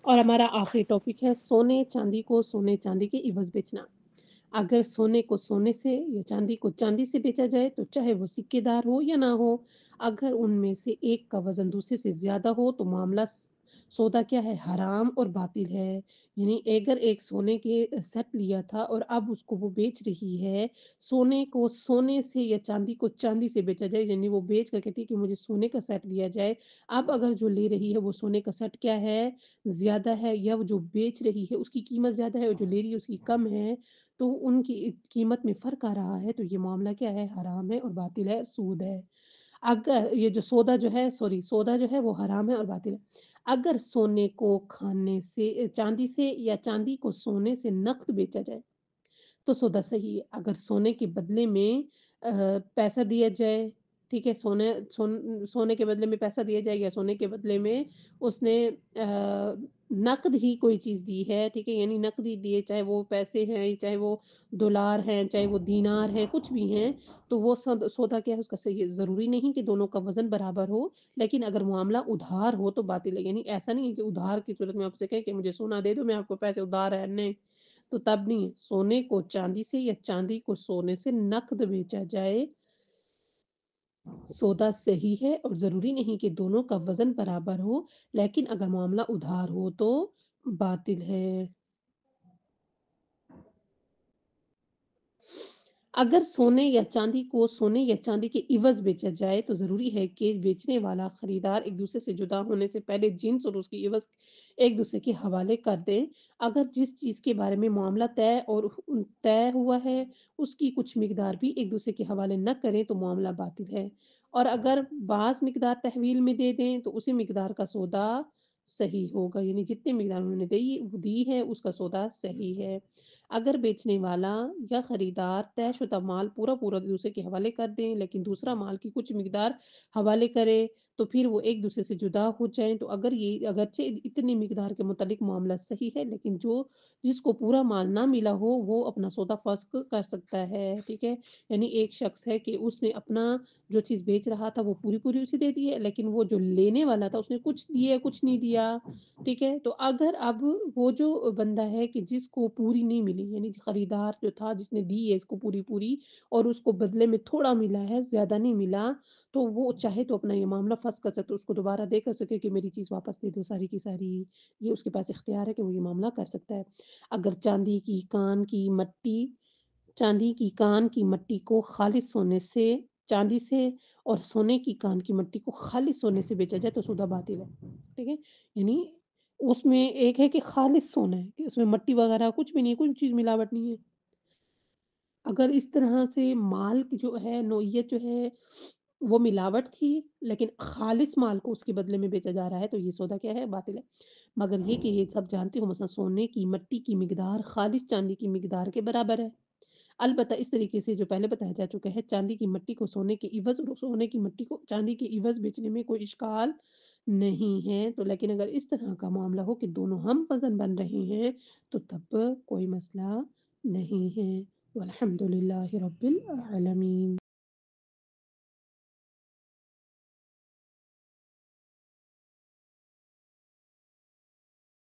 اور ہمارا آخری ٹاپک ہے सोने चांदी को सोने चांदी के इवज बेचना। अगर सोने को सोने से या चांदी को चांदी से बेचा जाए तो चाहे वो सिक्केदार हो या ना हो, अगर उनमें से एक का वजन दूसरे से ज्यादा हो तो मामला सौदा क्या है, हराम और बातिल है। यानी अगर एक सोने के सेट लिया था और अब उसको वो बेच रही है, सोने को सोने से या चांदी को चांदी से बेचा जाए, यानी वो बेच कर कहती है कि मुझे सोने का सेट लिया जाए। अब अगर जो ले रही है वो सोने का सेट क्या है, ज्यादा है, या वो जो बेच रही है उसकी कीमत ज्यादा है और जो ले रही है उसकी कम है, तो उनकी कीमत में फ़र्क आ रहा है, तो ये मामला क्या है, हराम है और बातिल है, सूद है। अगर ये जो सौदा जो है, सॉरी, सौदा जो है वो हराम है और बातिल है। अगर सोने को खाने से चांदी से या चांदी को सोने से नक़द बेचा जाए, तो सौदा सही है। अगर सोने के बदले में पैसा दिया जाए, ठीक है? सोने के बदले में पैसा दिया जाए या सोने के बदले में उसने नक़द ही कोई चीज़ दी है, ठीक है? यानी नक़द ही दिए, चाहे वो पैसे हैं, चाहे वो डॉलर हैं, चाहे वो दीनार हैं, कुछ भी हैं, तो वो सौदा क्या है उसका सही है। ज़रूरी नहीं कि दोनों का वज़न बराबर हो, लेकिन अगर मामला उधार हो तो बातिल है। यानी ऐसा नहीं है कि उधार की सूरत में आपसे कहें कि मुझे सोना दे दो, मैं आपको पैसे उधार है, नहीं। तो तब नहीं है। सोने को चांदी से या चांदी को सोने से नकद बेचा जाए, सौदा सही है और ज़रूरी नहीं कि दोनों का वज़न बराबर हो, लेकिन अगर मामला उधार हो तो बातिल है। अगर सोने या चांदी को सोने या चांदी के इवज़ बेचा जाए तो ज़रूरी है कि बेचने वाला खरीदार एक-दूसरे से जुदा होने से पहले जिन्स और उसकी इवज़ एक-दूसरे के हवाले कर दें। अगर जिस चीज़ के बारे में मामला तय हुआ है, उसकी कुछ मिकदार भी एक-दूसरे के हवाले ना करें तो मामला बातिल है। और अगर बाज़ मिकदार तहवील में दे दें तो उसी मिकदार का सौदा सही होगा, यानी जितनी मिकदार उन्होंने दी है उसका सौदा सही है। अगर बेचने वाला या खरीदार तयशुदा माल पूरा-पूरा दूसरे के हवाले कर दें, लेकिन दूसरा माल की कुछ मिकदार हवाले करे, तो फिर वो एक-दूसरे से जुदा हो जाएँ, तो अगर ये अगरचे इतनी मिकदार के मुतालिक मामला सही है, लेकिन जिसको पूरा माल ना मिला हो, वो अपना सौदा फ़स्ख़ कर सकता है, ठीक है? यानी एक शख़्स है कि उसने अपना जो चीज़ बेच रहा था, वो पूरी-पूरी उसे दे दी है, लेकिन वो जो लेने वाला था, उसने कुछ दिया, कुछ नहीं दिया, ठीक है? तो अगर अब वो जो बंदा है कि जिसको पूरी नहीं मिली, यानी खरीदार जो था जिसने दी है इसको पूरी-पूरी और उसको बदले में थोड़ा मिला है, ज़्यादा नहीं मिला, तो वो चाहे तो अपना ये मामला फँस कर सकते, उसको दोबारा दे कर सके कि मेरी चीज़ वापस दे दो सारी की सारी। ये उसके पास इख्तियार है कि वो ये मामला कर सकता है। अगर चांदी की कान की मट्टी को खालिस सोने से चांदी से और सोने की कान की मट्टी को खालिस सोने से बेचा जाए तो सौदा बातिल है। ठीक है? यानी उसमें एक है कि खालिस सोना है, कि उसमें मट्टी वगैरह कुछ भी नहीं है, कोई चीज़ मिलावट नहीं है। अगर इस तरह से माल की जो है नोइयत जो है वो मिलावट थी, लेकिन खालिस माल को उसके बदले में बेचा जा रहा है तो ये सौदा क्या है? बातिल है। मगर ये कि ये सब जानते हो मसलन सोने की मट्टी की मिकदार खालिस चांदी की मिकदार के बराबर है। अलबत्ता इस तरीके से जो पहले बताया जा चुका है, चांदी की मट्टी को सोने के इवज़ और सोने की मट्टी को चांदी के इवज़ बेचने में कोई इश्काल नहीं है। तो लेकिन अगर इस तरह का मामला हो कि दोनों हम वज़न बन रहे हैं, तो तब कोई मसला नहीं है। वल्हम्दुलिल्लाहि रब्बिल आलमीन।